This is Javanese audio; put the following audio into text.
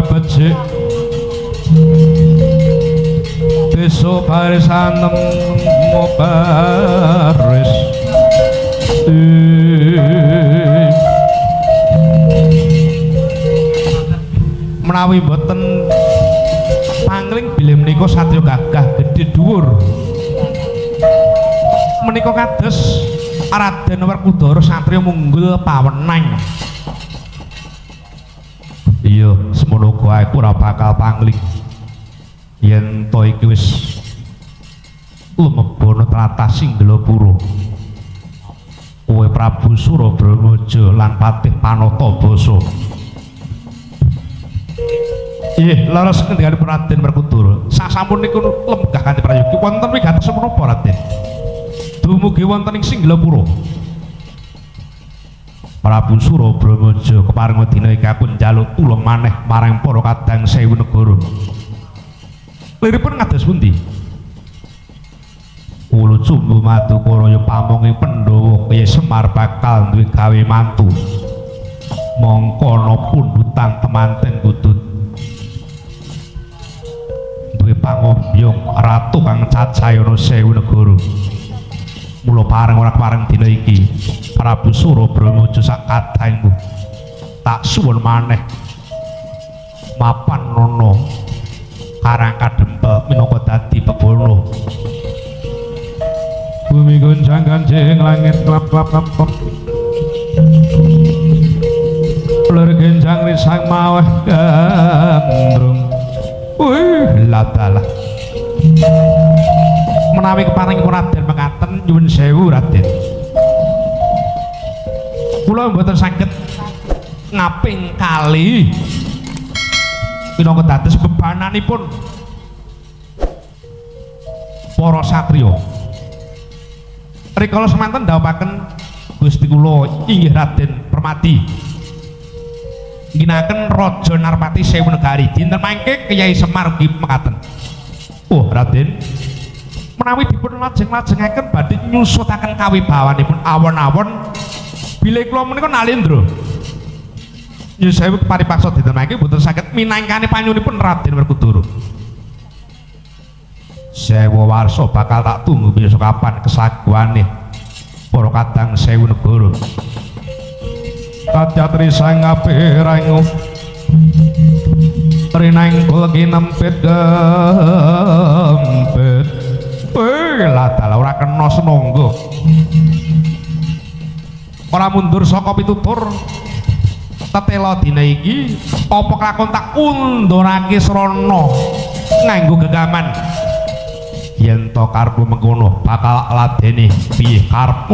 becik besok barisanem baris menawi boten pangling bilih menika satya gagah gedhe dhuwur menika kados Raden Werkudara satriya munggul pawenang. Iya semono kuwi aku ora bakal pangling yen to iki wis lumebana tlatah Singgelapura. Kowe Prabu Surabramaja lan Patih Panatabasa. Nggih, leres ngendikane Raden Werkudara. Sasampun niku lemgah kanthi prayogi wonten wigatos menapa Raden? Dumugi wonten ing Singgelapura. Prabu Surabramaja keparing dina iki aku njaluk tulung maneh marang para kadang sewu negara. Liripun ngados pundi? Ulu cumbu madu karaya pamonging Pandhawa kaya Semar bakal duwe gawe mantu. Mangkana pundutan temanten kudut. Duwe pangombyong ratu kang cacahya sewu negara. Mula pareng ora pareng dina iki Prabu Surabramaja sak kadangmu tak suwun maneh mapan nono karang kadempel minangka dadi bebono. Bumi goncang kancing langit klap-klap kampung ular genjang risang maweh gandrung ladalah menawi keparing Raden mekaten nyuwun sewu Raden kula mboten saged ngaping kali minangka dados bebananipun para satriya. Rikala semanten dhawuhaken Gusti kula inggih Raden Permati ngginakaken Raja Narpati sewu negari dinten mangke Kyai Semar ugi mekaten. Oh Raden menawi dipun lajeng-lajengaken badhe nyusutaken kawibawanipun awon-awon bilih kula menika nalendra nyuwun sewu paripaksa dinten mangke boten saged minangkani panyunipun Raden Werkudara. Sewu warsa bakal tak tunggu besok kapan kesaguane para kadang sewu negara. Kadyatri sang apik rangu rinang kula kinempit gempit. Ladal ora kena senangga. Ora mundur saka pitutur tetela dina iki apa kelakon tak undurake srana nganggo gegaman. Yen to karepmu mengkono bakal ladeni piye karepmu?